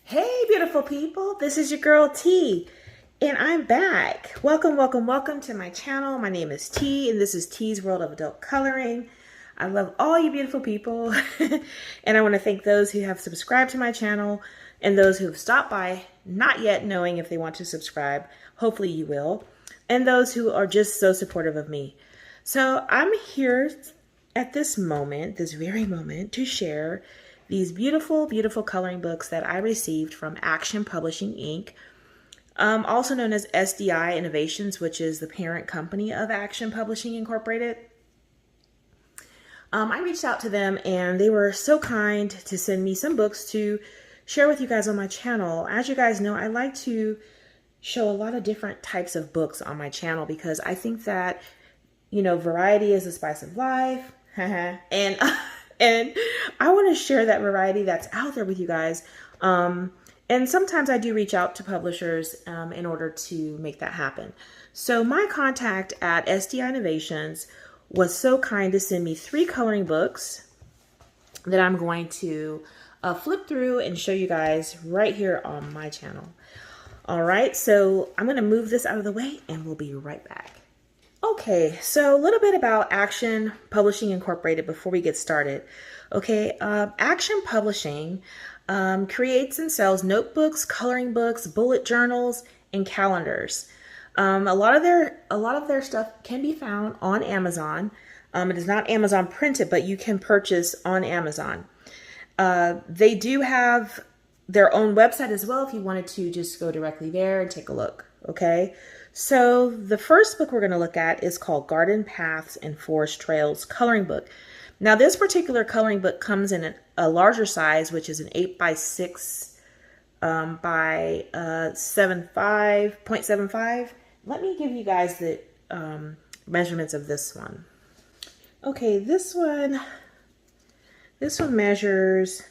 Hey, beautiful people. This is your girl T, and I'm back. Welcome, welcome, welcome to my channel. My name is T, and this is T's World of Adult Coloring. I love all you beautiful people, and I want to thank those who have subscribed to my channel and those who have stopped by, not yet knowing if they want to subscribe. Hopefully you will. And those who are just so supportive of me. So I'm here at this moment, this very moment, to share these beautiful, beautiful coloring books that I received from Action Publishing Inc., also known as SDI Innovations, which is the parent company of Action Publishing Incorporated. I reached out to them and they were so kind to send me some books to share with you guys on my channel. As you guys know, I like to show a lot of different types of books on my channel because I think that, you know, variety is the spice of life. and I want to share that variety that's out there with you guys. And sometimes I do reach out to publishers in order to make that happen. So my contact at SDI Innovations was so kind to send me 3 coloring books that I'm going to flip through and show you guys right here on my channel. All right, so I'm going to move this out of the way and we'll be right back. Okay, so a little bit about Action Publishing Incorporated before we get started. Okay, Action Publishing creates and sells notebooks, coloring books, bullet journals, and calendars. A lot of their stuff can be found on Amazon. It is not Amazon printed, but you can purchase on Amazon. They do have their own website as well if you wanted to just go directly there and take a look. Okay, so the first book we're going to look at is called Garden Paths and Forest Trails Coloring Book. Now this particular coloring book comes in a larger size, which is an 8x6 by 0.75. Let me give you guys the measurements of this one. Okay, this one measures,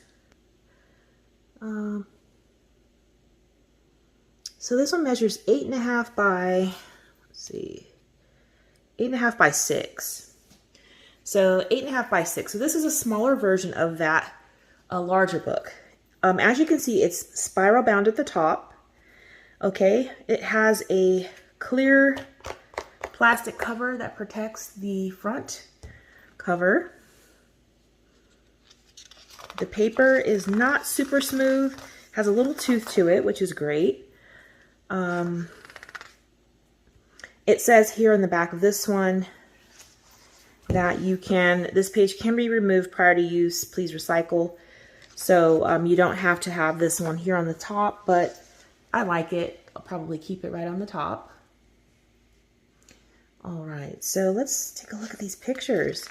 so this one measures 8.5 by, let's see, 8.5 by 6. So 8.5 by 6. So this is a smaller version of that, a larger book. As you can see, it's spiral bound at the top. Okay, it has a clear plastic cover that protects the front cover. The paper is not super smooth, has a little tooth to it, which is great. It says here on the back of this one that this page can be removed prior to use. Please recycle. So you don't have to have this one here on the top, but I like it. I'll probably keep it right on the top. All right, so let's take a look at these pictures.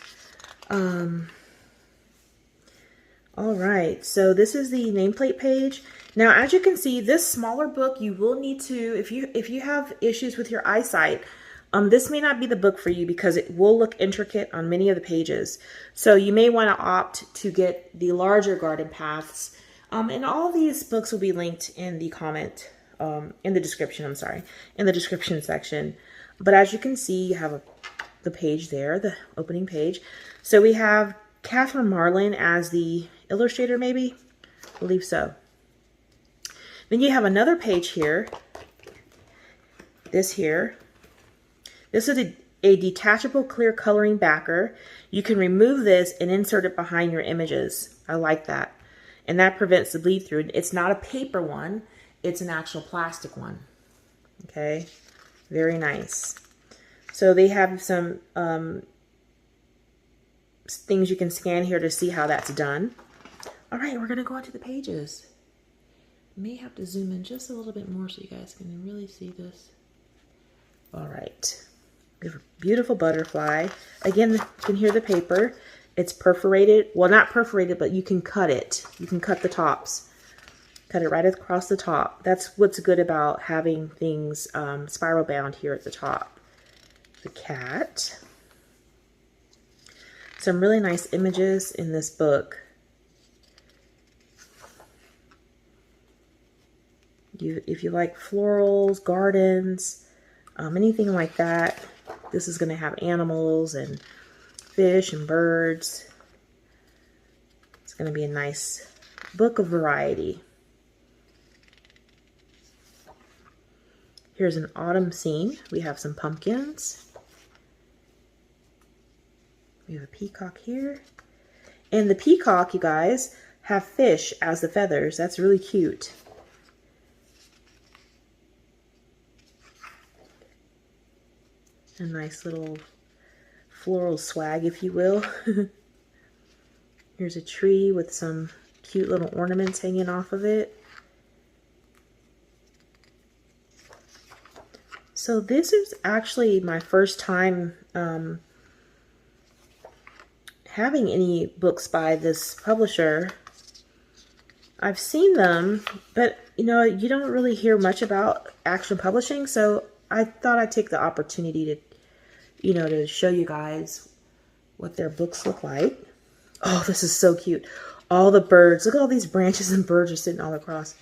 All right, so this is the nameplate page. Now, as you can see, this smaller book, you will need to, if you have issues with your eyesight, this may not be the book for you because it will look intricate on many of the pages. So you may want to opt to get the larger Garden Paths. And all of these books will be linked in the comment, in the description, in the description section. But as you can see, you have the page there, the opening page. So we have Catherine Marlin as the illustrator, maybe? I believe so. Then you have another page here. This here. This is a detachable clear coloring backer. You can remove this and insert it behind your images. I like that. And that prevents the bleed through. It's not a paper one. It's an actual plastic one. Okay. Very nice. So they have some things you can scan here to see how that's done. All right, we're going to go on to the pages. May have to zoom in just a little bit more so you guys can really see this. All right. We have a beautiful butterfly. Again, you can hear the paper. It's perforated. Well, not perforated, but you can cut it. You can cut the tops. Cut it right across the top. That's what's good about having things spiral bound here at the top. The cat. Some really nice images in this book. If you like florals, gardens, anything like that, this is going to have animals and fish and birds. It's going to be a nice book of variety. Here's an autumn scene. We have some pumpkins. We have a peacock here. And the peacock, you guys, have fish as the feathers. That's really cute. A nice little floral swag, if you will. Here's a tree with some cute little ornaments hanging off of it. So this is actually my first time having any books by this publisher. I've seen them, but you know, you don't really hear much about Action Publishing, so I thought I'd take the opportunity to, you know, to show you guys what their books look like. Oh, this is so cute. All the birds. Look at all these branches and birds are sitting all across.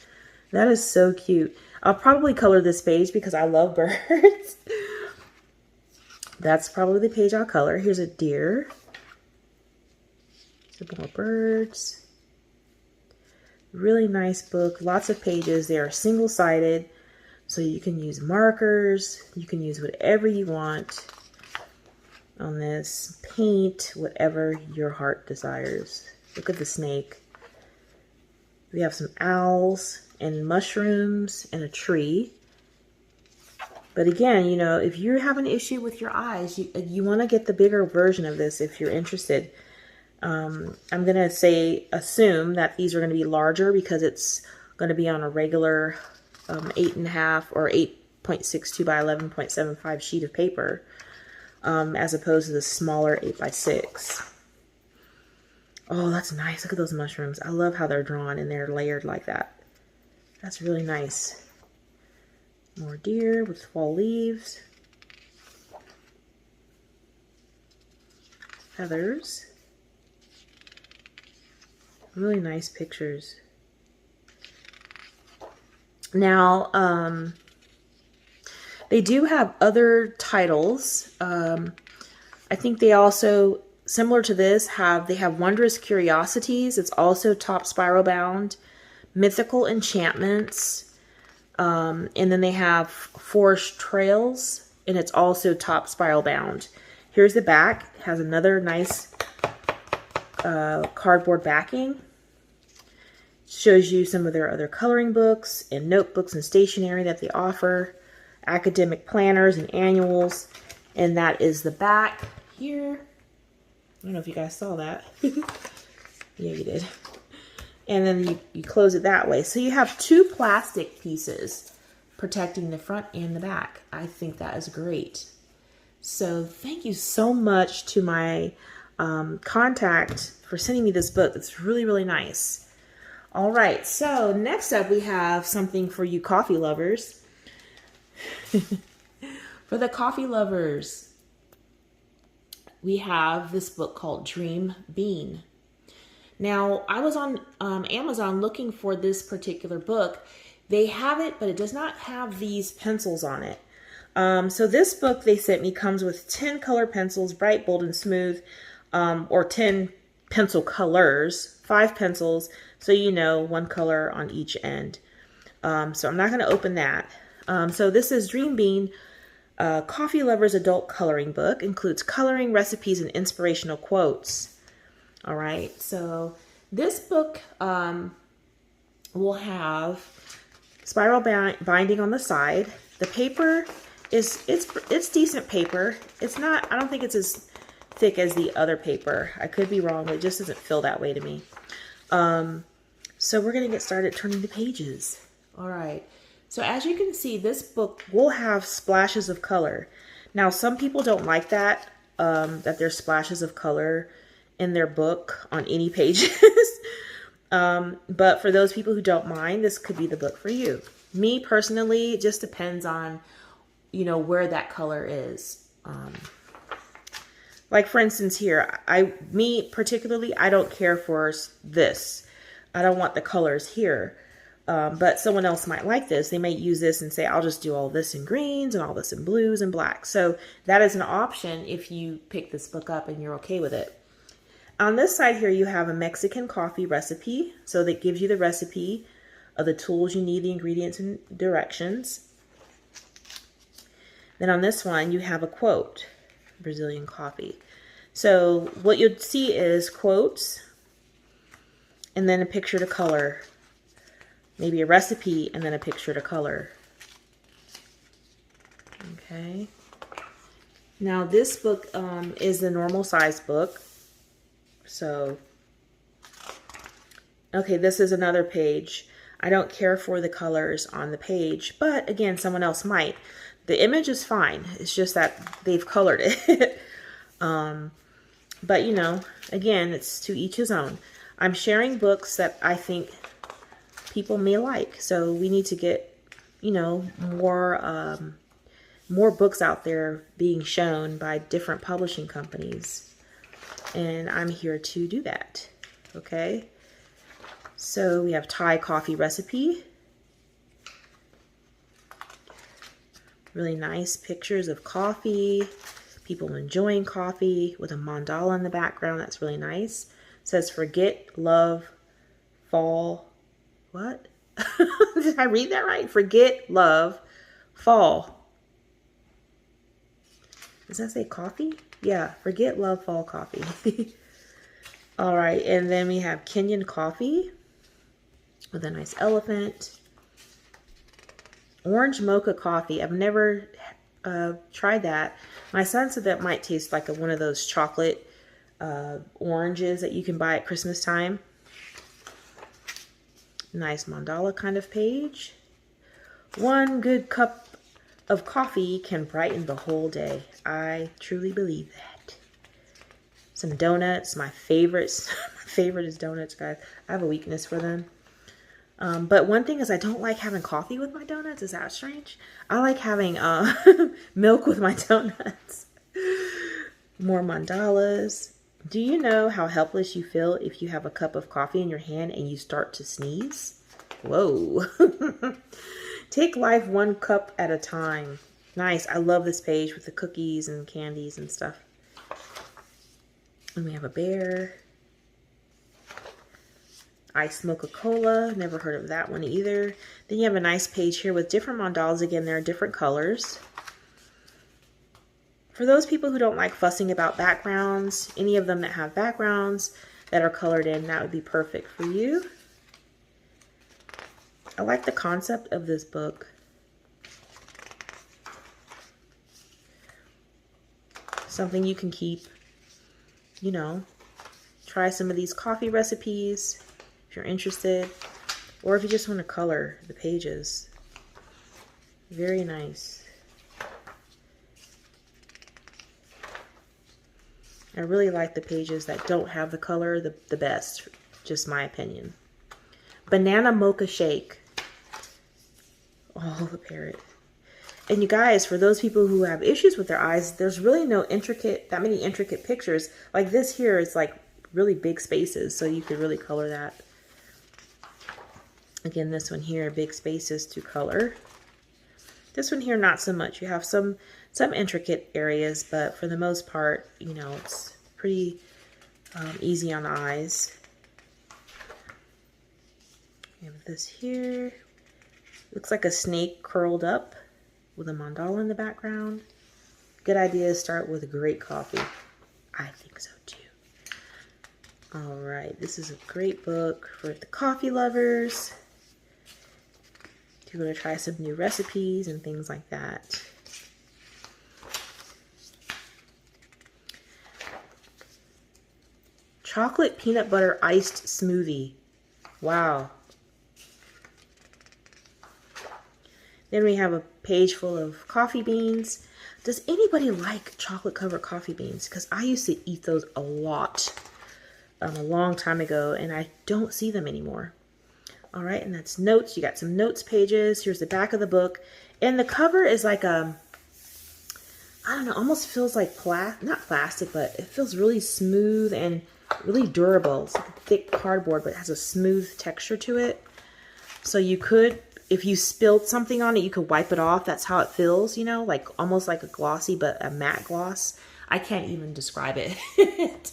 That is so cute. I'll probably color this page because I love birds. That's probably the page I'll color. Here's a deer. Some more birds. Really nice book. Lots of pages. They are single-sided, so you can use markers. You can use whatever you want on this. Paint whatever your heart desires. Look at the snake. We have some owls and mushrooms and a tree. But again, you know, if you have an issue with your eyes, you want to get the bigger version of this if you're interested. I'm going to assume that these are going to be larger because it's going to be on a regular 8.5 or 8.62 by 11.75 sheet of paper, as opposed to the smaller 8x6. Oh, that's nice. Look at those mushrooms. I love how they're drawn and they're layered like that. That's really nice. More deer with fall leaves. Feathers. Really nice pictures. Now, they do have other titles. I think they also, similar to this, they have Wondrous Curiosities. It's also top spiral bound. Mythical Enchantments. And then they have Forest Trails, and it's also top spiral bound. Here's the back. It has another nice cardboard backing. Shows you some of their other coloring books and notebooks and stationery that they offer. Academic planners and annuals. And that is the back here. I don't know if you guys saw that. Yeah, you did. And then you close it that way. So you have two plastic pieces protecting the front and the back. I think that is great. So thank you so much to my contact for sending me this book. It's really, really nice. All right, so next up we have something for you coffee lovers. For the coffee lovers, we have this book called Dream Bean. Now, I was on Amazon looking for this particular book. They have it, but it does not have these pencils on it. So this book they sent me comes with 10 color pencils, bright, bold, and smooth, or 10 pencil colors, 5 pencils, so you know, one color on each end. So I'm not going to open that. So this is Dream Bean, Coffee Lover's Adult Coloring Book. Includes coloring, recipes, and inspirational quotes. All right, so this book will have spiral binding on the side. The paper is, it's decent paper. It's not, I don't think it's as thick as the other paper. I could be wrong, but it just doesn't feel that way to me. So we're going to get started turning the pages. All right, so as you can see, this book will have splashes of color. Now, some people don't like that, that there's splashes of color in their book on any pages. But for those people who don't mind, this could be the book for you. Me personally, it just depends on, you know, where that color is. Like for instance here, me particularly, I don't care for this. I don't want the colors here. But someone else might like this. They may use this and say, I'll just do all this in greens and all this in blues and blacks. So that is an option if you pick this book up and you're okay with it. On this side here, you have a Mexican coffee recipe. So that gives you the recipe of the tools you need, the ingredients and directions. Then on this one, you have a quote, Brazilian coffee. So what you'll see is quotes and then a picture to color. Maybe a recipe and then a picture to color. Okay. Now this book is the normal size book. So, okay, this is another page. I don't care for the colors on the page, but again, someone else might. The image is fine. It's just that they've colored it. But you know, again, it's to each his own. I'm sharing books that I think people may like. So we need to get, you know, more books out there being shown by different publishing companies. And I'm here to do that. Okay. So we have Thai coffee recipe. Really nice pictures of coffee. People enjoying coffee with a mandala in the background. That's really nice. It says forget, love, fall. What? Did I read that right? Forget, love, fall. Does that say coffee? Yeah, forget, love, fall, coffee. All right, and then we have Kenyan coffee with a nice elephant. Orange mocha coffee. I've never tried that. My son said that might taste like one of those chocolate oranges that you can buy at Christmas time. Nice mandala kind of page. One good cup of coffee can brighten the whole day. I truly believe that. Some donuts, my favorites. My favorite is donuts, guys. I have a weakness for them. But one thing is I don't like having coffee with my donuts. Is that strange? I like having milk with my donuts. More mandalas. Do you know how helpless you feel if you have a cup of coffee in your hand and you start to sneeze? Whoa. Take life one cup at a time. Nice. I love this page with the cookies and candies and stuff. And we have a bear. Iced mocha cola. Never heard of that one either. Then you have a nice page here with different mandalas. Again, there are different colors. For those people who don't like fussing about backgrounds, any of them that have backgrounds that are colored in, that would be perfect for you. I like the concept of this book. Something you can keep, you know, try some of these coffee recipes if you're interested, or if you just want to color the pages. Very nice. I really like the pages that don't have the color the best, just my opinion. Banana mocha shake. Oh, the parrot. And you guys, for those people who have issues with their eyes, there's really no that many intricate pictures. Like this here is like really big spaces, so you could really color that. Again, this one here, big spaces to color. This one here, not so much. You have some intricate areas, but for the most part, you know, it's pretty easy on the eyes. We have this here. Looks like a snake curled up with a mandala in the background. Good idea to start with a great coffee. I think so too. All right, this is a great book for the coffee lovers. If you want to try some new recipes and things like that. Chocolate peanut butter iced smoothie. Wow. Then we have a page full of coffee beans. Does anybody like chocolate covered coffee beans? Because I used to eat those a lot a long time ago, and I don't see them anymore. All right, and that's notes. You got some notes pages. Here's the back of the book. And the cover is like I don't know, almost feels like not plastic, but it feels really smooth and really durable. It's like a thick cardboard, but it has a smooth texture to it. So you could, if you spilled something on it, you could wipe it off. That's how it feels, you know, like almost like a glossy, but a matte gloss. I can't even describe it.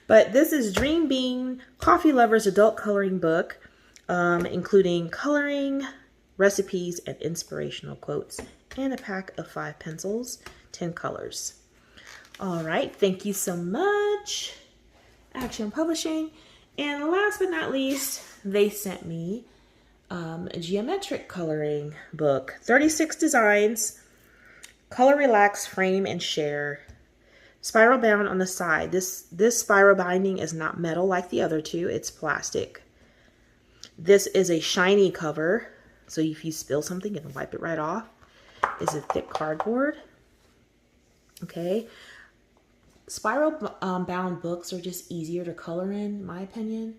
But this is Dream Bean Coffee Lovers Adult Coloring Book, including coloring, recipes, and inspirational quotes and a pack of 5 pencils, 10 colors. All right, thank you so much, Action Publishing. And last but not least, they sent me a geometric coloring book, 36 designs, color, relax, frame, and share. Spiral bound on the side. This spiral binding is not metal like the other two, it's plastic. This is a shiny cover, so if you spill something, you can wipe it right off. It's a thick cardboard. Okay. Spiral bound books are just easier to color in my opinion,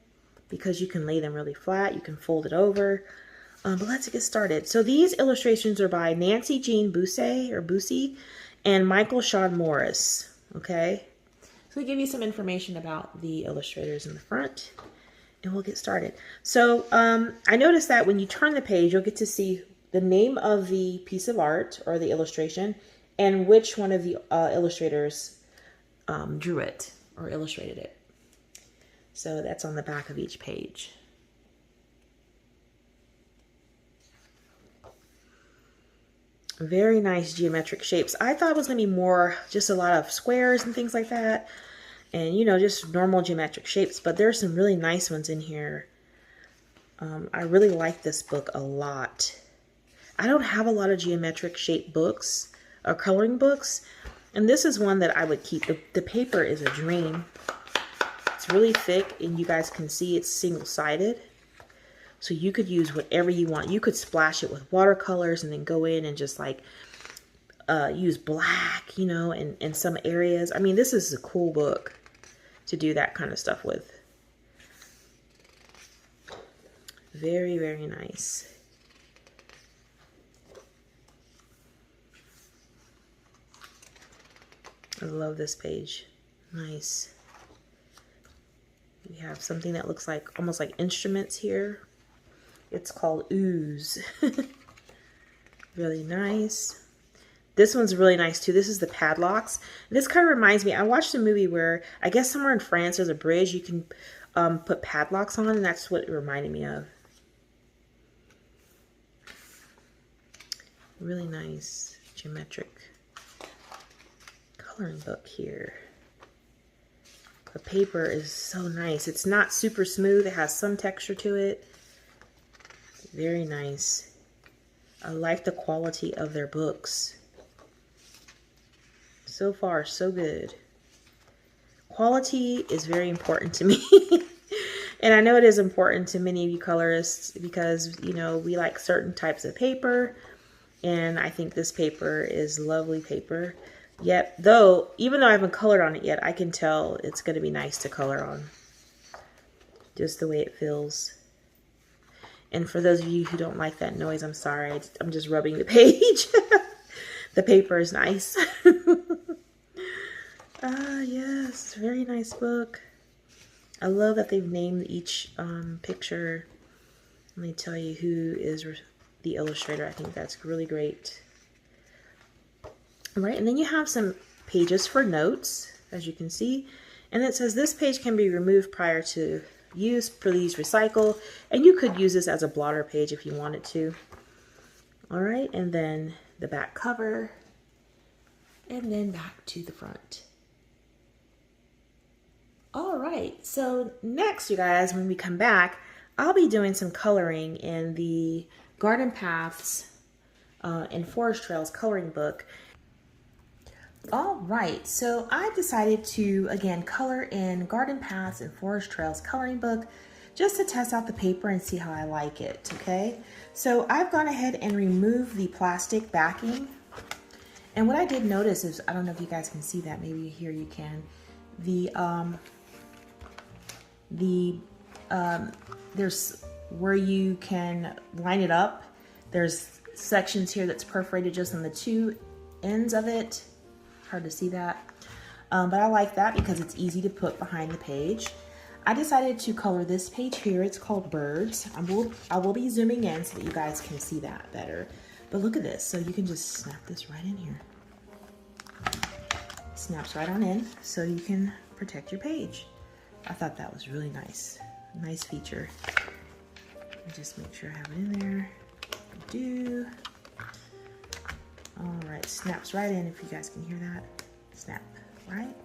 because you can lay them really flat, you can fold it over. But let's get started. So these illustrations are by Nancy Jean Bussey and Michael Sean Morris. Okay, so we give you some information about the illustrators in the front, and we'll get started. So I noticed that when you turn the page, you'll get to see the name of the piece of art or the illustration and which one of the illustrators drew it or illustrated it. So that's on the back of each page. Very nice geometric shapes. I thought it was going to be more just a lot of squares and things like that. And, you know, just normal geometric shapes. But there's some really nice ones in here. I really like this book a lot. I don't have a lot of geometric shape books or coloring books. And this is one that I would keep. The paper is a dream. It's really thick and you guys can see it's single-sided. So you could use whatever you want. You could splash it with watercolors and then go in and just like use black, you know, in some areas. I mean, this is a cool book to do that kind of stuff with. Very, very nice. I love this page. Nice. We have something that looks like almost like instruments here. It's called Ooze. Really nice. This one's really nice too. This is the padlocks. This kind of reminds me, I watched a movie where I guess somewhere in France there's a bridge you can put padlocks on, and that's what it reminded me of. Really nice geometric coloring book here. The paper is so nice. It's not super smooth. It has some texture to it. Very nice. I like the quality of their books. So far, so good. Quality is very important to me. And I know it is important to many of you colorists because, you know, we like certain types of paper. And I think this paper is lovely paper. Yet, even though I haven't colored on it yet, I can tell it's going to be nice to color on. Just the way it feels. And for those of you who don't like that noise, I'm sorry. I'm just rubbing the page. The paper is nice. Yes, very nice book. I love that they've named each picture. Let me tell you who is the illustrator. I think that's really great. All right, and then you have some pages for notes, as you can see. And it says this page can be removed prior to use. Please recycle. And you could use this as a blotter page if you wanted to. All right, and then the back cover. And then back to the front. All right, so next, you guys, when we come back, I'll be doing some coloring in the Garden Paths and Forest Trails coloring book. All right, so I decided to, again, color in Garden Paths and Forest Trails coloring book just to test out the paper and see how I like it, okay? So I've gone ahead and removed the plastic backing. And what I did notice is, I don't know if you guys can see that, maybe here you can, there's where you can line it up. There's sections here that's perforated just on the two ends of it. Hard to see that. But I like that because it's easy to put behind the page. I decided to color this page here. It's called Birds. I will be zooming in so that you guys can see that better. But look at this. So you can just snap this right in here. Snaps right on in so you can protect your page. I thought that was really nice. Nice feature. Let me just make sure I have it in there. I do. All right, snaps right in if you guys can hear that. Snap, right?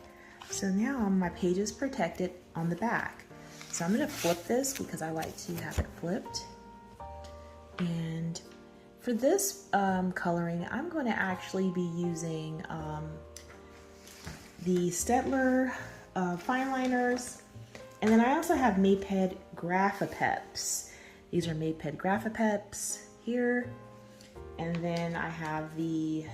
So now my page is protected on the back. So I'm gonna flip this because I like to have it flipped. And for this coloring, I'm going to actually be using the Staedtler fine liners. And then I also have Maped Graphopeps. These are Maped Graphopeps here. And then I have the,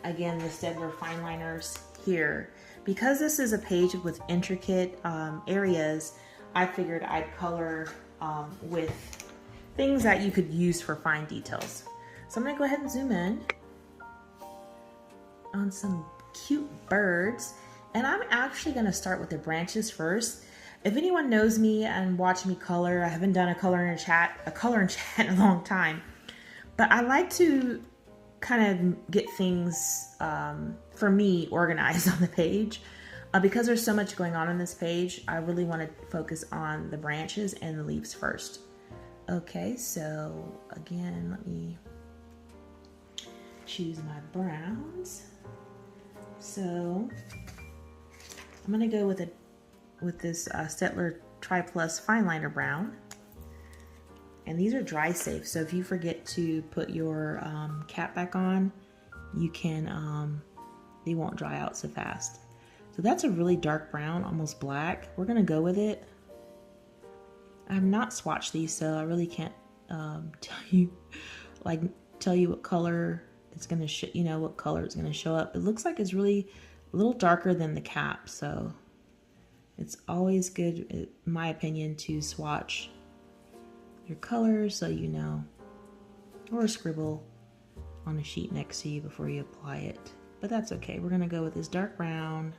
again, the Staedtler fine liners here. Because this is a page with intricate areas, I figured I'd color with things that you could use for fine details. So I'm gonna go ahead and zoom in on some cute birds. And I'm actually gonna start with the branches first. If anyone knows me and watch me color, I haven't done a color in chat in a long time, but I like to kind of get things, for me, organized on the page. Because there's so much going on this page, I really want to focus on the branches and the leaves first. Okay, so again, let me choose my browns. So I'm gonna go with this Staedtler Tri Plus Fine Liner Brown. And these are dry safe, so if you forget to put your cap back on, you can, they won't dry out so fast. So that's a really dark brown, almost black. We're gonna go with it. I have not swatched these, so I really can't tell you what color it's gonna what color it's gonna show up. It looks like it's really a little darker than the cap, so it's always good, in my opinion, to swatch your colors so you know, or scribble on a sheet next to you before you apply it. But that's okay. We're gonna go with this dark brown.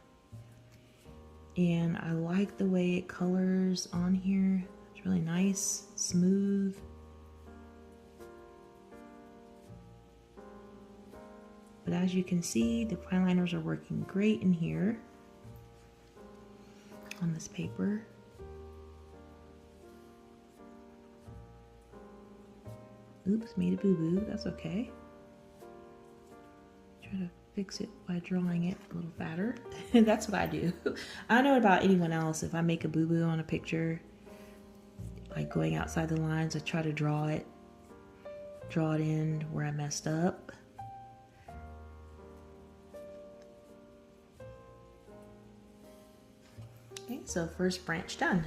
And I like the way it colors on here. It's really nice, smooth. But as you can see, the fine liners are working great in here on this paper. Oops, made a boo-boo, that's okay. Try to fix it by drawing it a little fatter. That's what I do. I don't know about anyone else. If I make a boo-boo on a picture, like going outside the lines, I try to draw it in where I messed up. Okay, so first branch done.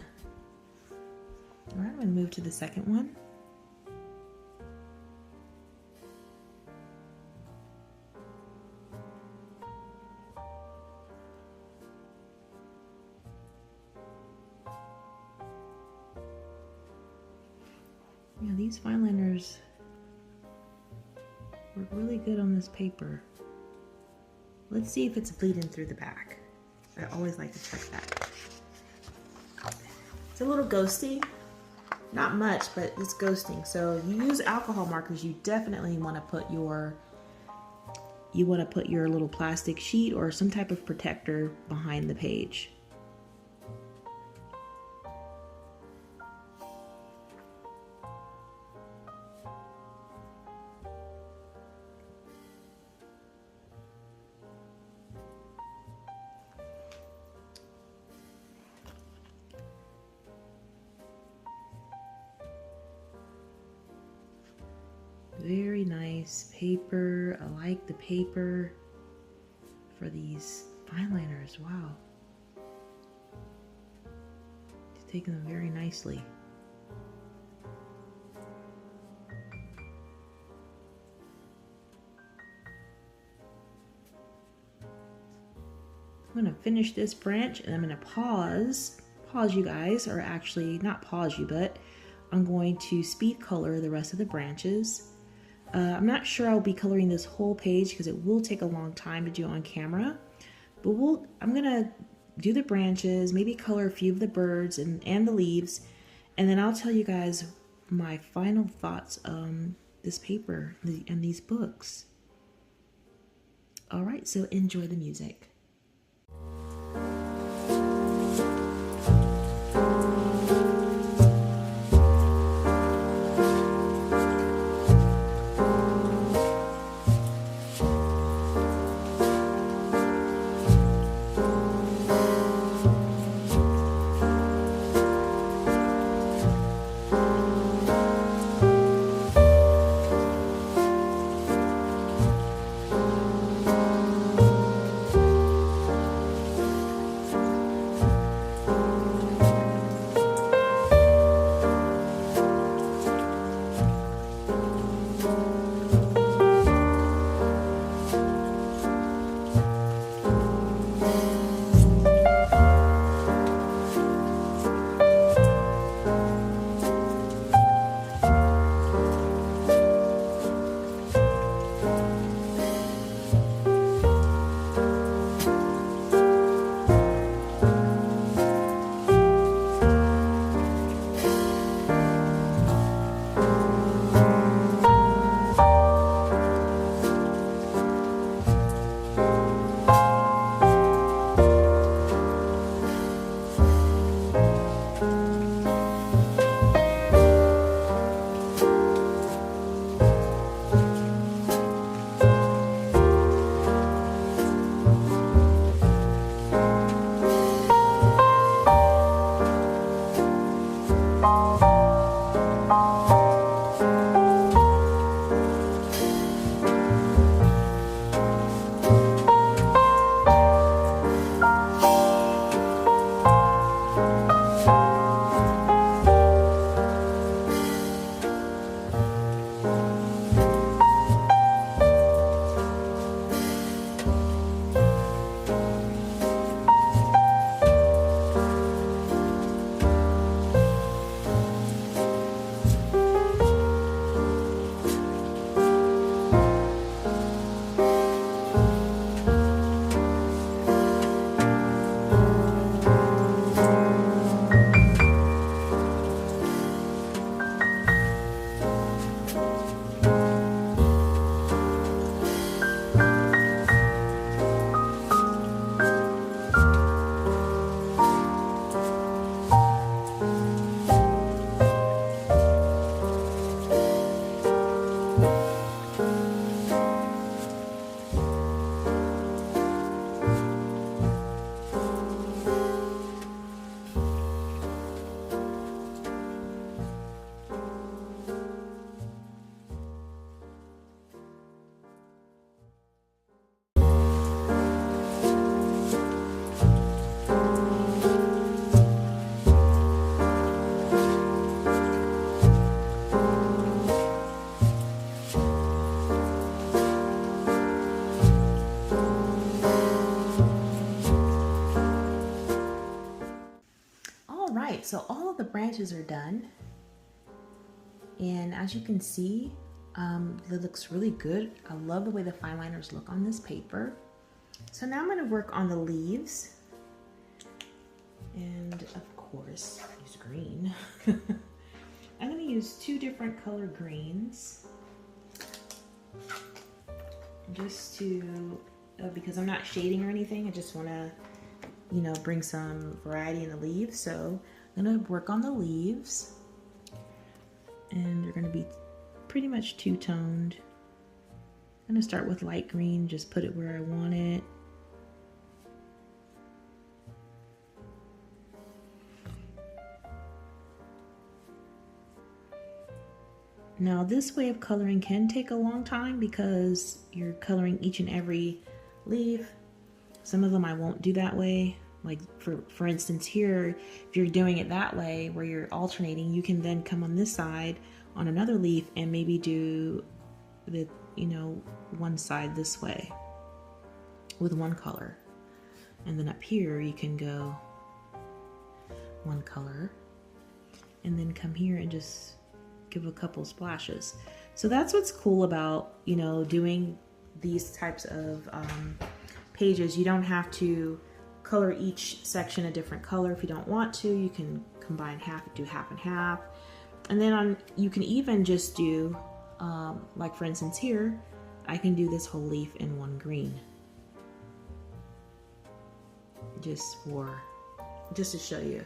All right, I'm gonna move to the second one. Yeah, these fine liners work really good on this paper. Let's see if it's bleeding through the back. I always like to check that. It's a little ghosty, not much, but it's ghosting. So if you use alcohol markers, you definitely want to put your little plastic sheet or some type of protector behind the page. Very nice paper. I like the paper for these fine liners. Wow. It's taking them very nicely. I'm going to finish this branch and I'm going to pause you guys, or actually not pause you, but I'm going to speed color the rest of the branches. I'm not sure I'll be coloring this whole page because it will take a long time to do on camera, but I'm gonna do the branches, maybe color a few of the birds and the leaves, and then I'll tell you guys my final thoughts on this paper and these books. All right, so enjoy the music. Alright, so all of the branches are done, and as you can see, it looks really good. I love the way the fine liners look on this paper. So now I'm going to work on the leaves, and of course use green. I'm going to use two different color greens just to, because I'm not shading or anything, I just want to, you know, bring some variety in the leaves. So I'm going to work on the leaves, and they're going to be pretty much two-toned. I'm going to start with light green, just put it where I want it. Now this way of coloring can take a long time because you're coloring each and every leaf. Some of them I won't do that way. Like for instance here, if you're doing it that way where you're alternating, you can then come on this side on another leaf and maybe do the, you know, one side this way with one color. And then up here you can go one color and then come here and just give a couple splashes. So that's what's cool about, you know, doing these types of pages. You don't have to color each section a different color. If you don't want to, you can combine half, do half and half. And then you can even just do, like for instance here, I can do this whole leaf in one green. Just to show you.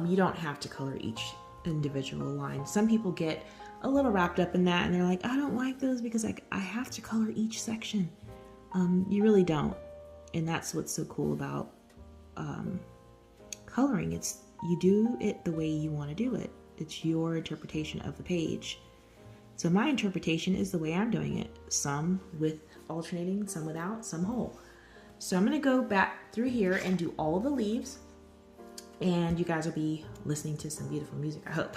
You don't have to color each individual line. Some people get a little wrapped up in that and they're like, I don't like those because I have to color each section. You really don't. And that's what's so cool about coloring. It's you do it the way you want to do it. It's your interpretation of the page. So my interpretation is the way I'm doing it. Some with alternating, some without, some whole. So I'm going to go back through here and do all of the leaves, and you guys will be listening to some beautiful music, I hope.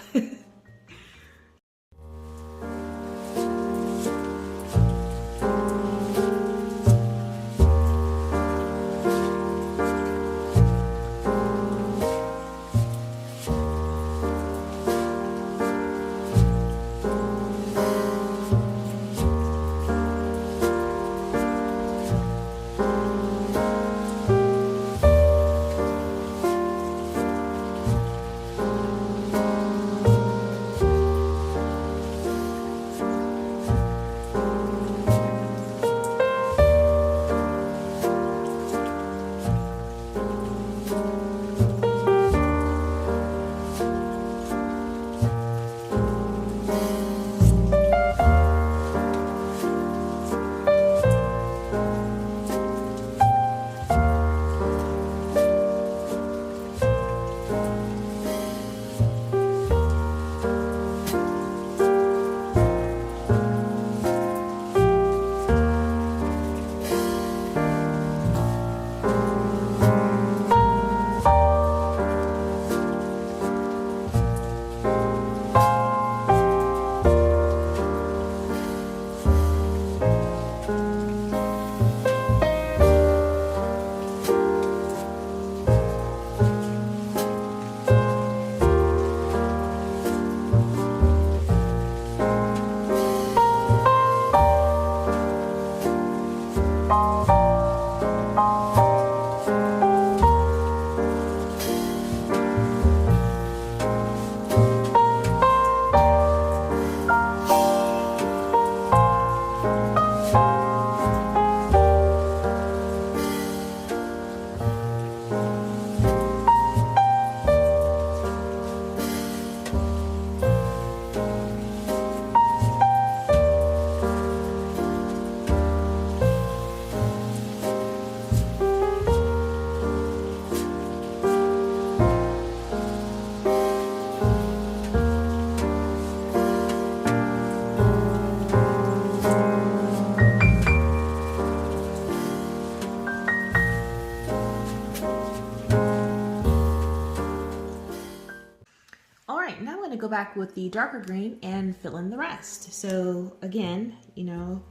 go back with the darker green and fill in the rest. So again, you know,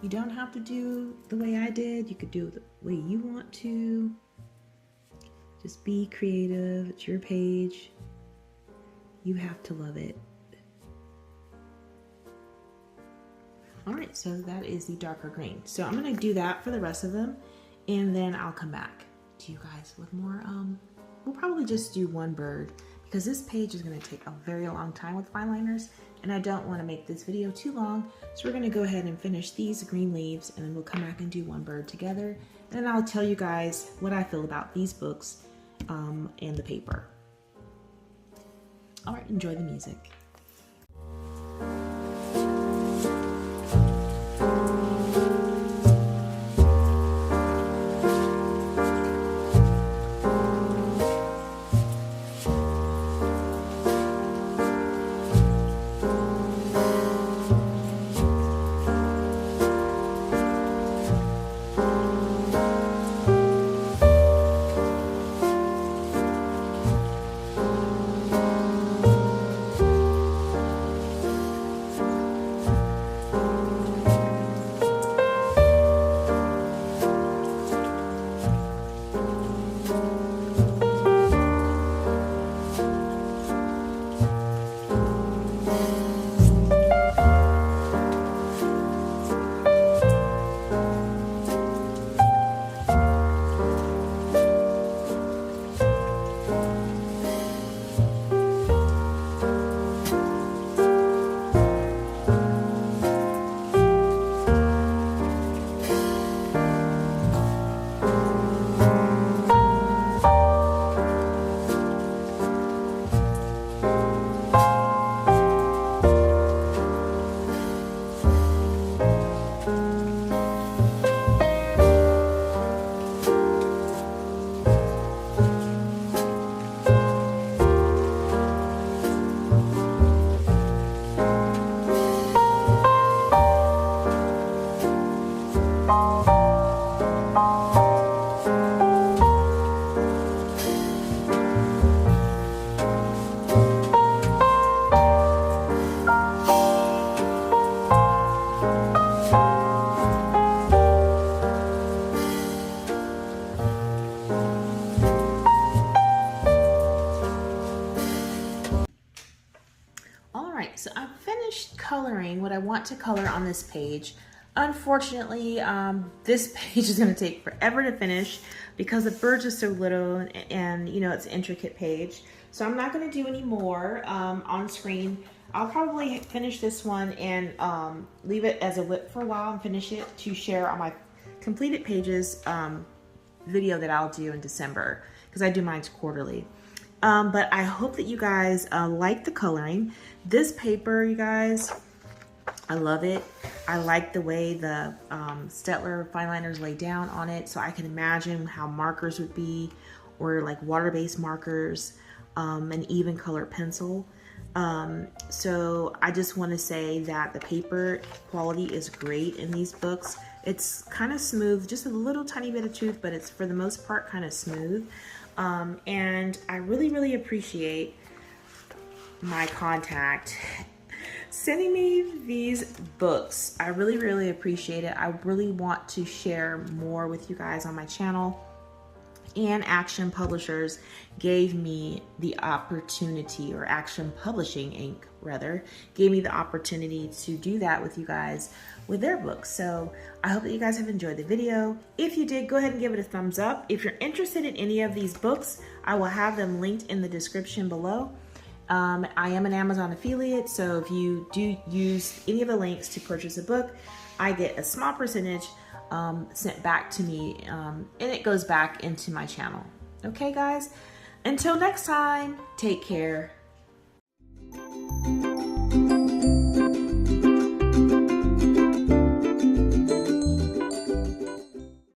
you don't have to do the way I did. You could do it the way you want to. Just be creative. It's your page. You have to love it. All right, so that is the darker green. So I'm gonna do that for the rest of them, and then I'll come back to you guys with more. We'll probably just do one bird because this page is gonna take a very long time with fine liners, and I don't wanna make this video too long. So we're gonna go ahead and finish these green leaves, and then we'll come back and do one bird together. And then I'll tell you guys what I feel about these books and the paper. All right, enjoy the music. So I've finished coloring what I want to color on this page. Unfortunately, this page is going to take forever to finish because the birds are so little and you know, it's an intricate page. So I'm not going to do any more on screen. I'll probably finish this one and leave it as a whip for a while and finish it to share on my completed pages video that I'll do in December because I do mine quarterly. But I hope that you guys like the coloring. This paper, you guys, I love it. I like the way the Staedtler fine liners lay down on it, so I can imagine how markers would be, or like water-based markers, an even color pencil. So I just want to say that the paper quality is great in these books. It's kind of smooth, just a little tiny bit of tooth, but it's for the most part kind of smooth. And I really appreciate my contact sending me these books. I really appreciate it. I really want to share more with you guys on my channel, and Action Publishers gave me the opportunity, or Action Publishing Inc. rather, gave me the opportunity to do that with you guys with their books. So I hope that you guys have enjoyed the video. If you did, go ahead and give it a thumbs up. If you're interested in any of these books, I will have them linked in the description below. I am an Amazon affiliate, so if you do use any of the links to purchase a book, I get a small percentage sent back to me, and it goes back into my channel. Okay, guys? Until next time, take care.